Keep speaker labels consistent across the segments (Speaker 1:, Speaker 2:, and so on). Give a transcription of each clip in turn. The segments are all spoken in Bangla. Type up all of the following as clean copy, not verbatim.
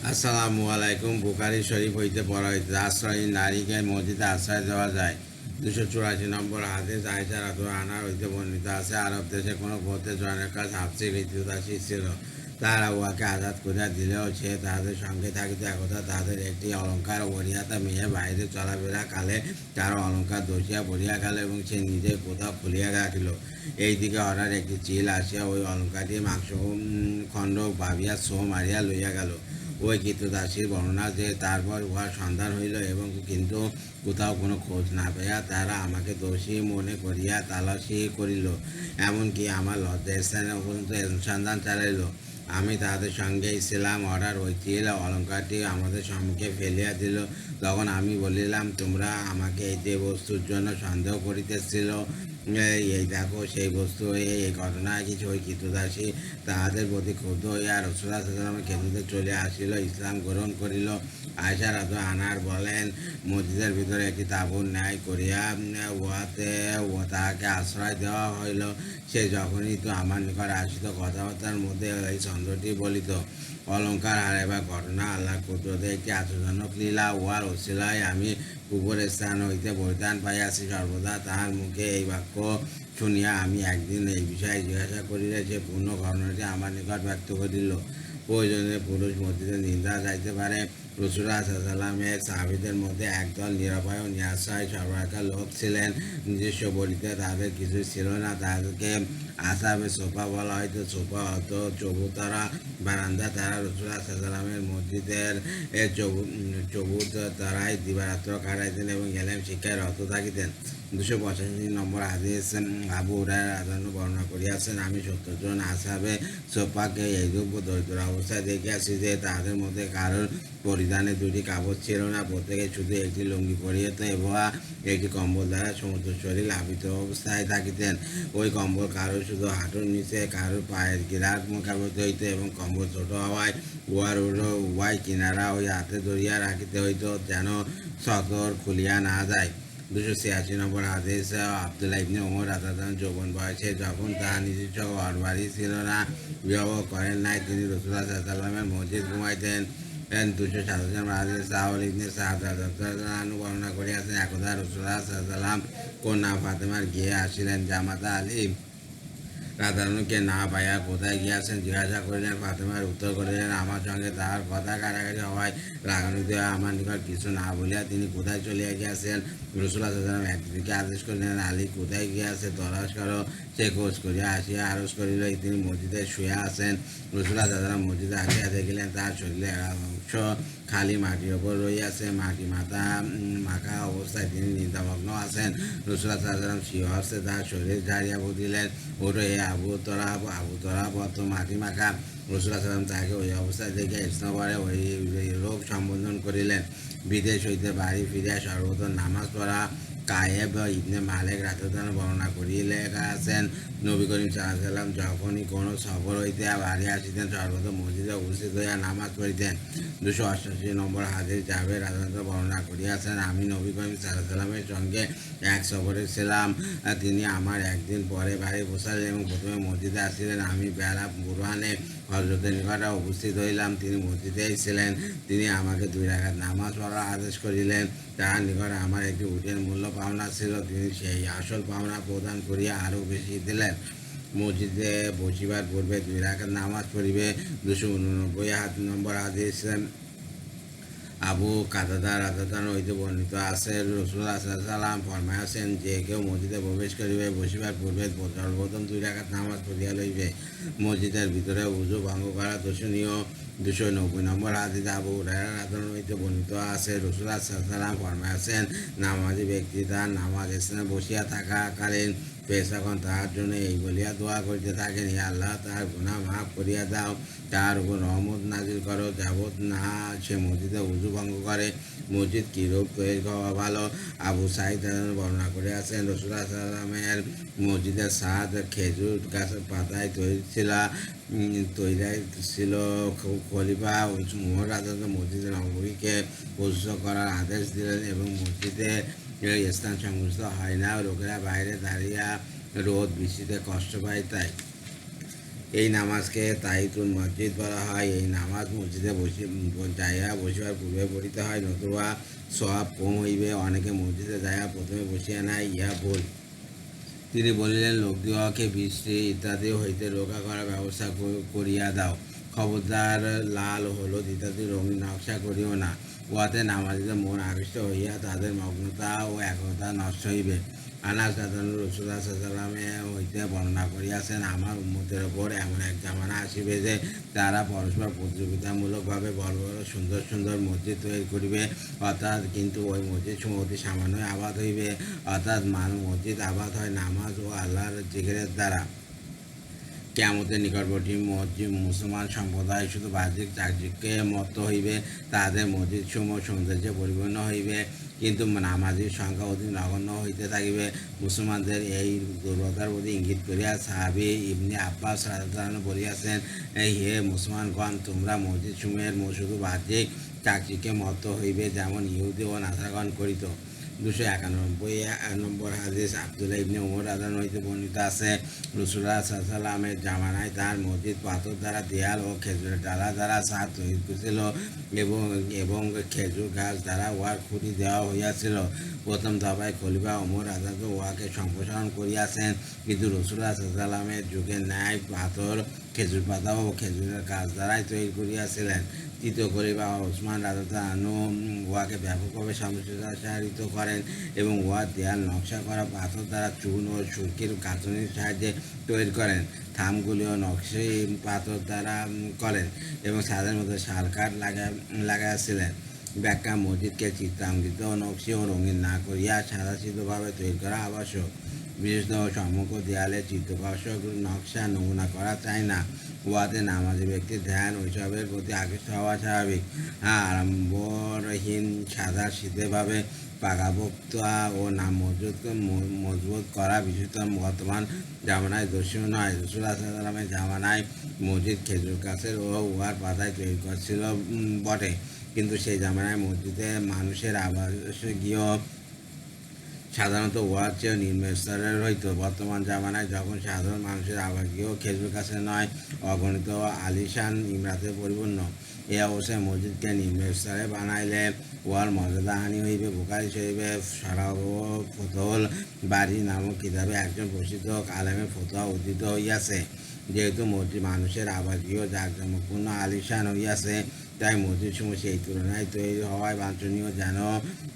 Speaker 1: আসসালামু আলাইকুম। বুখারী শরীফ হইতে পড়া হইতে আশ্রয়ী নারীকে মসজিদে আশ্রয় দেওয়া যায়। 284 নম্বর হাদিস আয়েশা রাদিয়াল্লাহু আনহা হইতে বর্ণিত আছে, আরব দেশে কোনো গোত্রের জনের কাছে হাবশী কৃতদাসী ছিল। তারা উহাকে আজাদ করিয়া দিলেও সে তাহাদের সঙ্গে থাকিতে একদা তাহাদের একটি অলঙ্কার ওড়িয়াতা মেয়ে বাইরে চলাফেরা কালে তার অলঙ্কার দোষিয়া পড়িয়া গেল এবং সে নিজে কোথাও খুলিয়া রাখিল। এই দিকে হঠাৎ একটি চিল আসিয়া ওই অলঙ্কারটি মাংস খণ্ড ভাবিয়া ছো মারিয়া লইয়া গেল। ওই কৃতদাসীর বর্ণনা যে তারপর উহার সন্ধান হইল এবং কিন্তু কোথাও কোনো খোঁজ না পাইয়া তারা আমাকে দোষী মনে করিয়া তালাশি করিল, এমনকি আমার লজ্জাস্থানে পর্যন্ত অনুসন্ধান চালাইল। আমি তাদের সঙ্গে ছিলাম। অর্ডার হইছিল, অলঙ্কারটি আমাদের সম্মুখে ফেলিয়া দিল। তখন আমি বলিলাম, তোমরা আমাকে এই যে বস্তুর জন্য সন্দেহ করিতেছিল, এই দেখো সেই বস্তু। এই ঘটনায় কিছু ওই কৃতদাসী তাহাদের প্রতি ক্ষুব্ধ হইয়া রাসূলুল্লাহ সাল্লাল্লাহু আলাইহি ওয়াসাল্লামের খেদমতে চলে আসিল, ইসলাম গ্রহণ করিল। আয়েশা রাদিয়াল্লাহু আনহা বলেন, মসজিদের ভিতরে একটি তাঁবুর ন্যায় করিয়া উহাতে তাহাকে আশ্রয় দেওয়া হইল। সে যখনই তো আমার নিকট আসিত, কথাবার্তার মধ্যে এই ছন্দটি বলিত, অলঙ্কার হারাইবার ঘটনা আল্লাহর কুদরতে একটি আশ্চর্যজনক লীলা। উহার অছিলায় আমি কুকুরের স্থান হইতে পরিত্রাণ পাইয়াছি। সর্বদা তাহার মুখে এই বাক্য শুনিয়া আমি একদিন এই বিষয়ে জিজ্ঞাসা করিলে সে পূর্ণ ঘটনাটি আমার নিকট ব্যক্ত করিল। প্রয়োজনে পুরুষ মসজিদে নিন্দা যাইতে পারে। রাসূলুল্লাহ সাল্লাল্লাহু আলাইহি ওয়াসাল্লামের সাহাবীদের মধ্যে একদল নিরভয় ও নিরাশ্রয় সর্বাকার লোক ছিলেন। নিজস্ব বলিতে তাদের কিছুই ছিল না। তাদেরকে আসাবে সোফা বলা হয়তো। সোফা হতো চবুতরা বারান্দা। তারা রাসূলুল্লাহ সাল্লাল্লাহু আলাইহি ওয়াসাল্লামের মসজিদের চবুতরায় দিবারাত্র কাটাইতেন এবং এলেম শিক্ষায় রত থাকিতেন। 285 নম্বর হাদিস আবু হুরায়রা রাদিয়াল্লাহু বর্ণনা করিয়াছেন, আমি 70 জন আসহাবে সোফাকে এইরূপ দরিদ্র অবস্থায় দেখিয়াছি যে তাহাদের মধ্যে কারোর পরিধানে দুটি কাপড় ছিল না। প্রত্যেকে শুধু একটি লুঙ্গি পরিহিত এবং একটি কম্বল দ্বারা সমস্ত শরীর আবৃত অবস্থায় থাকিতেন। ওই কম্বল কারোর শুধু হাঁটুর নিচে, কারোর পায়ের গিরার মোকাবিত হইত এবং কম্বল ছোট হওয়ায় উহার উভয় কিনারা ওই হাতে ধরিয়া রাখিতে হইত, যেন সতর খুলিয়া না যায়। 286 নম্বর হাদিস আব্দুল্লাহ ইবনে ওমর রাদিয়াল্লাহু যৌবন বয়সে যখন তাহার নিজস্ব ঘরবাড়ি ছিল না, বিবাহ করেন নাই, তিনি রাসূলুল্লাহ সাল্লাল্লাহু আলাইহি ওয়াসাল্লামের মসজিদ ঘুমাইতেন। 287 হাদিস সাউল ইবনে সাদ রাদিয়াল্লাহু বর্ণনা করিয়াছেন, একদা রাসূলুল্লাহ সাল্লাল্লাহু আলাইহি ওয়াসাল্লাম কন্যা ফাতেমার গৃহে আসিলেন। জামাতা আলী রাধারণকে না পাইয়া কোথায় গিয়াছেন জিজ্ঞাসা করিলেন। ফাতেমার উত্তর করিলেন, আমার সঙ্গে তাহার কথা কাটাকাটি হওয়ায় রাগান্বিত হয়ে আমার নিকট কিছু না বলিয়া তিনি কোথায় চলিয়া গিয়াছেন। রাসূলুল্লাহ সাল্লাল্লাহু আলাইহি ওয়াসাল্লাম একদিকে আদেশ করিলেন, আলী কোথায় গিয়াছে তলাশ করো। সে খোঁজ করিয়া আসিয়া আরজ করিল, তিনি মসজিদে শুয়া আছেন। রাসূলুল্লাহ সাল্লাল্লাহু আলাইহি ওয়াসাল্লাম মসজিদে আসিয়া দেখিলেন তাহার শরীরে অংশ খালি মাটির ওপর রইয়াছে, মাটি মাথা মাখা অবস্থায় তিনি নিদ্রামগ্ন আছেন। রাসূলুল্লাহ সাল্লাল্লাহু আলাইহি ওয়াসাল্লাম স্বীয় হস্তে তাহার শরীর ঝাড়িয়া বলিলেন, ওঠো এ আবু তরাব তো মাটি মাখা। রাসূলুল্লাহ সাল্লাম তাহাকে ওই অবস্থায় দেখে স্নবরে ওই রোগ সম্বোধন করিলেন। বিদেশ হইতে বাড়ি ফিরিয়া সর্বপ্রথম নামাজ পড়া। কায়েব ইবনে মালিক রাদিয়াল্লাহু বর্ণনা করিলেছেন, নবী করিম সাল্লাল্লাহু আলাইহি ওয়াসাল্লাম যখনই কোনো সফর হইতে বাড়ি আসিতেন সর্বপ্রথম মসজিদে উপস্থিত হইয়া নামাজ পড়িতেন। 288 নম্বর হাদিস জাবের রাদিয়াল্লাহু বুর্ণনা করিয়াছেন, আমি নবী করিম সাল্লাল্লাহু আলাইহি ওয়াসাল্লামের সঙ্গে এক সফরে ছিলাম। তিনি আমার একদিন পরে বাড়ি পৌঁছালেন এবং প্রথমে মসজিদে আসিলেন। আমি বেলা বুরহানে হযরতের নিকটে উপস্থিত হইলাম। তিনি মসজিদেই ছিলেন। তিনি আমাকে 2 রাকাত নামাজ পড়ার আদেশ করিলেন। তাহার নিকট আমার একটি উটের মূল্য পাওনা ছিল। তিনি সেই আসল পাওনা প্রদান করিয়া আরও বেশি দিলেন। মসজিদে বসিবার পূর্বে 2 রাকাত নামাজ পড়িবে। 289 নম্বর হাদিস আবু কাতাদা রাদিয়াল্লাহু হইতে বর্ণিত আছে, রাসূলুল্লাহ সাল্লাল্লাহু আলাইহি ওয়াসাল্লাম ফরমাইয়াছেন, যে কেউ মসজিদে প্রবেশ করিবে বসিবার পূর্বে সর্বপ্রথম 2 রাকাত নামাজ পড়িয়া লইবে। মসজিদের ভিতরে ওযু ভঙ্গ করা দোষণীয়। 290 নম্বর হাদিস আবু হুরায়রা রাদিয়াল্লাহু হইতে বর্ণিত আছে, রাসূলুল্লাহ সাল্লাল্লাহু আলাইহি ওয়াসাল্লাম ফরমাইয়াছেন, নামাজি ব্যক্তি তার নামাজ স্থানে বসিয়া থাকাকালীন ফেরেশতাগণ তাহার জন্য এই বলিয়া দোয়া করিতে থাকেন, হে আল্লাহ, তাহার গুনাহ মাফ করিয়া দাও, তাহার উপর রহমত নাজিল করো, যাবৎ না সে মসজিদে ওযু ভঙ্গ করে। মসজিদ কিরূপ তৈরি হওয়া ভালো। আবু সাঈদ বর্ণনা করিয়াছেন, রাসূলুল্লাহ সাল্লাল্লাহু আলাইহি ওয়াসাল্লামের মসজিদের ছাদ খেজুর গাছের পাতায় তৈরি ছিল। খলিফা উমর রাদিয়াল্লাহু মসজিদে নববীকে প্রতিষ্ঠা করার আদেশ দিলেন এবং মসজিদে স্থান সংকুচিত হয় না, লোকেরা বাইরে দাঁড়িয়া রোদ বৃষ্টিতে কষ্ট পায় তাই। এই নামাজকে তাহিতুল মসজিদ বলা হয়। এই নামাজ মসজিদে যাইয়া বসিবার পূর্বে পড়িতে হয়, নতুবা সওয়াব কম হইবে। অনেকে মসজিদে যাইয়া প্রথমে বসিয়া নেয়, ইহা ভুল। তিনি বলিলেন, লোকদিগকে বৃষ্টি ইত্যাদি হইতে রক্ষা করার ব্যবস্থা করিয়া দাও। খবরদার লাল হলুদ ইত্যাদি রঙিন নকশা করিও না, উহাতে নামাজীদের মন আকৃষ্ট হইয়া তাদের মগ্নতা ও একতা নষ্ট হইবে। আনাস রাদিয়াল্লাহু রাসূলুল্লাহ সাল্লাল্লাহু আলাইহি ওয়াসাল্লাম হইতে বর্ণনা করিয়াছেন, আমার উম্মতের ওপর এমন এক জামানা আসিবে যে তারা পরস্পর প্রতিযোগিতামূলকভাবে বড় বড় সুন্দর সুন্দর মসজিদ তৈরি করিবে, অর্থাৎ কিন্তু ওই মসজিদ সমূহ অতি সামান্যই আবাদ হইবে। অর্থাৎ মসজিদ আবাদ হয় নামাজ ও আল্লাহর জিকিরের দ্বারা। কিয়ামতের নিকটবর্তী মুসলমান সম্প্রদায় শুধু বাহ্যিক চাকচিক্যে মত্ত হইবে, তাহাদের মসজিদ সমূহ সৌন্দর্যে পরিপূর্ণ হইবে, কিন্তু নামাজীর সংখ্যা অতি নগণ্য হইতে থাকিবে। মুসলমানদের এই দুর্বলতার প্রতি ইঙ্গিত করিয়া সাহাবী ইবনে আব্বাস রাদিয়াল্লাহু আনহু বলিয়াছেন, হে মুসলমানগণ, তোমরা মসজিদ সমূহের শুধু বাহ্যিক চাকচিক্যে মত্ত হইবে, যেমন ইহুদি ও নাসারাগণ করিত। 291 নম্বর হাদিস, আব্দুল্লাহ ইবনে উমর রাদিয়াল্লাহু হইতে বর্ণিত আছে, রাসূলুল্লাহ সাল্লাল্লাহু আলাইহি ওয়াসাল্লামের জামানায় তার মসজিদ পাথর দ্বারা দেয়াল ও খেজুরের ডালা দ্বারা ছাদ তৈরি ছিল এবং খেজুর গাছ দ্বারা উহার খুঁটি দেওয়া হইয়াছিল। প্রথম দফায় খলিফা ওমর রাদিয়াল্লাহু উহাকে সম্প্রসারণ করিয়াছেন, কিন্তু রাসূলুল্লাহ সাল্লাল্লাহু আলাইহি ওয়াসাল্লামের যুগে ন্যায় পাথর, খেজুর পাতা ও খেজুরের গাছ দ্বারাই তৈরি করিয়াছিলেন। তৃতীয় খলিফা ওসমান রাদিয়াল্লাহু আনহু উহাকে ব্যাপকভাবে সম্প্রসারিত করেন এবং উহার দেয়াল নকশা করা পাথর দ্বারা চুন ও সুরকির গাঁথনির সাহায্যে তৈরি করেন। থামগুলিও নকশি পাথর দ্বারা করেন এবং ছাদের মধ্যে শাল কাঠ লাগাইয়াছিলেন। ব্যাখ্যা, মসজিদকে চিত্রাঙ্কিত নকশি ও রঙিন না করিয়া সাদাসিধেভাবে তৈরি করা আবশ্যক। বিশেষত সম্মুখ দেয়ালে চিত্তাকর্ষক নকশা নমুনা করা চায় না, উহাতে নামাজি ব্যক্তির ধ্যান ওইসবের প্রতি আকৃষ্ট হওয়া স্বাভাবিক। আড়ম্বরহীন সাদা সিধেভাবে পাকাপোক্তা ও নাম মজবুত করা বিশেষত বর্তমান জামানায় দর্শীয় নয়। রাসূলুল্লাহ সাল্লাল্লাহু আলাইহি ওয়াসাল্লামের জামানায় মসজিদ খেজুর গাছের ও উহার পাতায় তৈরি করছিল বটে, কিন্তু সেই জামানায় মসজিদে মানুষের আবাসগৃহ সাধারণত উহার চেয়ে নিম্ন স্তরের হইত। বর্তমান জামানায় যখন সাধারণ মানুষের আবাসগৃহ খেজুর গাছের নয়, অগণিত আলিশান ইমারতে পরিপূর্ণ, এ অবস্থায় মসজিদকে নিম্ন স্তরে বানাইলে উহার মর্যাদাহানি হইবে। বুখারী শরীফে শরাহ ফুতুহুল বারী নামক কিতাবে একজন প্রসিদ্ধ আলেমের ফতোয়া উদ্ধৃত হইয়াছে, যেহেতু মসজিদ মানুষের আবাসগৃহ জাঁকজমকপূর্ণ আলিশান হইয়াছে, তাই মসজিদ সমূহ সেই তুলনায় তৈরি হওয়ায় বাঞ্ছনীয়, যেন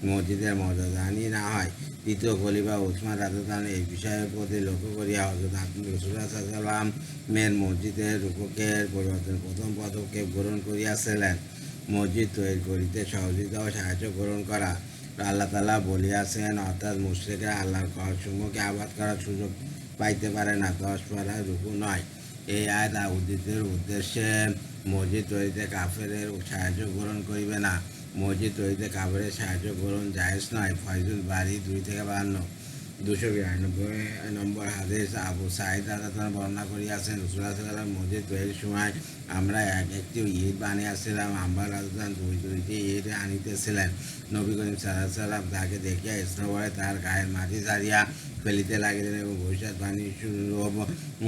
Speaker 1: মসজিদের মর্যাদাহানি না হয়। তৃতীয় খলিফা ওসমান রাদিয়াল্লাহু আনহু এই বিষয়ের প্রতি লক্ষ্য করিয়া হযরত রাসূলুল্লাহ সাল্লাল্লাহু আলাইহি ওয়াসাল্লামের মসজিদের রূপকের পরিবর্তন প্রথম পদক্ষেপ গ্রহণ করিয়াছিলেন, মসজিদ তৈরি করিতে সহযোগিতা ও সাহায্য গ্রহণ করা। আল্লাহ তাআলা বলিয়াছেন, অর্থাৎ মুশরিকরা আল্লাহর ঘরসমূহকে আবাদ করার সুযোগ পাইতে পারে না, 10 পারা রুকু নয়। এই আয়াত উদ্ধৃতির উদ্দেশ্যে মসজিদ তৈরিতে কাফেরের সাহায্য গ্রহণ করিবে না। মসজিদ তৈরিতে কাফেরের সাহায্য গ্রহণ জায়েজ নয়। ফয়জুল বারী 2-52। 292 নম্বর হাদিস, আবু সাঈদ রাদিয়াল্লাহু আনহু বর্ণনা করিয়াছেন, রাসূলুল্লাহ সাল্লাল্লাহু আলাইহি ওয়াসাল্লাম মসজিদ তৈরির সময় আমরা একটি ইট বানিয়াছিলাম। আম্বার রাদিয়াল্লাহু আনহু দুইটি ইট আনিতেছিলেন। নবী করিম সাল্লাল্লাহু আলাইহি ওয়াসাল্লাম তাকে দেখিয়া স্নেহভরে তার গায়ের মাটি ছাড়িয়া ফেলিতে লাগিলেন এবং ভবিষ্যৎবাণী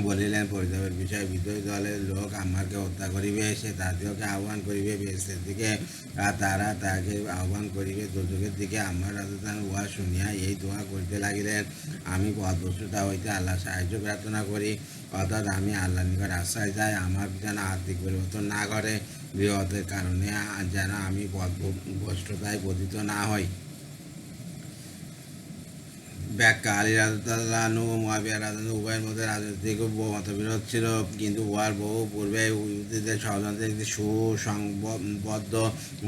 Speaker 1: বলিলেন, পরিতাপের বিষয়, বিদ্রোহী দলের লোক আম্মারকে হত্যা করিবে, সে তাদেরকে আহ্বান করিবে বেহেশতের দিকে, আর তারা তাকে আহ্বান করিবে দোজখের দিকে। আম্মার রাদিয়াল্লাহু আনহু উহা শুনিয়া এই দোয়া করিতে লাগিলেন, আমি পথভ্রষ্টতা হইতে আল্লাহ সাহায্য প্রার্থনা করি, অর্থাৎ আমি আল্লাহর নিকট আশ্রয় চাই, আমার যেন আর্থিক পরিবর্তন না ঘটে, বিপদের কারণে যেন আমি পথভ্রষ্টতায় পতিত না হই। ব্যাখ্যা, আলী রাদিয়াল্লাহু আনহু ও মুআবিয়া রাদিয়াল্লাহু আনহু উভয়ের মধ্যে রাজনৈতিক মতবিরোধ ছিল, কিন্তু উহার বহু পূর্বে ইহুদীদের ষড়যন্ত্রে একটি সুসংবদ্ধ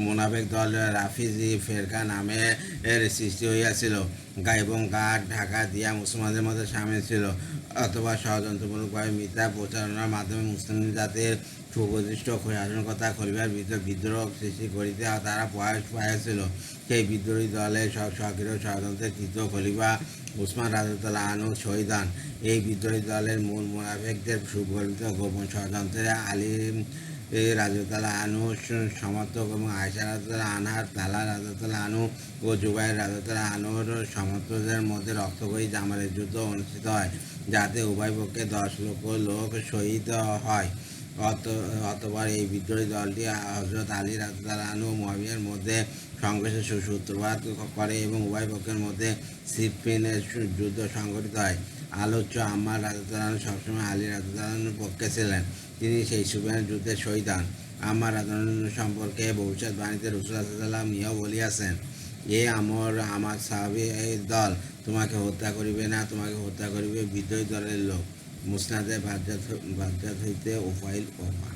Speaker 1: মুনাফিক দল রাফিজি ফেরকা নামে এর সৃষ্টি হইয়াছিল এবং গাঢ় ঢাকা দিয়া মুসলমানদের মধ্যে সামিল ছিল, অথবা ষড়যন্ত্রমূলকভাবে মিথ্যা প্রচারণার মাধ্যমে মুসলিম জাতির সুপ্রতিষ্ঠ শাসনকর্তা খলিফার বিরুদ্ধে বিদ্রোহ সৃষ্টি করিতে তারা প্রয়াস পাইয়াছিল। সেই বিদ্রোহী দলের সক্রিয় ষড়যন্ত্রে তৃতীয় খলিফা ওসমান রাদিয়াল্লাহু আনহু শহীদ হন। এই বিদ্রোহী দলের মূল মুনাফিকদের সুপরিকল্পিত গোপন ষড়যন্ত্রে আলী এই রাজতালা আনু সমর্থক এবং আয়সা রাজতালা আনহার তালা রাজতালা আনু ও জুবাইর রাজতালা আনুর সমর্থকদের মধ্যে রক্তক্ষয়ী জামালের যুদ্ধ অনুষ্ঠিত হয়, যাতে উভয় পক্ষে 10 লক্ষ লোক শহীদ হয়। অতঃপর এই বিদ্রোহী দলটি হযরত আলী রাদিয়াল্লাহু আনহু ও মুয়াবিয়ার মধ্যে সংঘর্ষের সূত্রপাত করে এবং উভয় পক্ষের মধ্যে সিফিনের যুদ্ধ সংঘটিত হয়। আলোচ্য আম্মার রাদিয়াল্লাহু আনহু সবসময় আলী রাদিয়াল্লাহু আনহুর পক্ষে ছিলেন। তিনি সেই সিফিনের যুদ্ধে শহীদ হন। আম্মার রাদিয়াল্লাহু আনহু সম্পর্কে ভবিষ্যৎবাণীতে রাসূল সাল্লাল্লাহু আলাইহি ওয়াসাল্লাম ইহাও বলিয়াছেন, এ আমার সাহাবী দল তোমাকে হত্যা করিবে না, তোমাকে হত্যা করিবে বিদ্রোহী দলের লোক। মুসনাদে বাজ্জাত হইতে ওফাইল ওফা।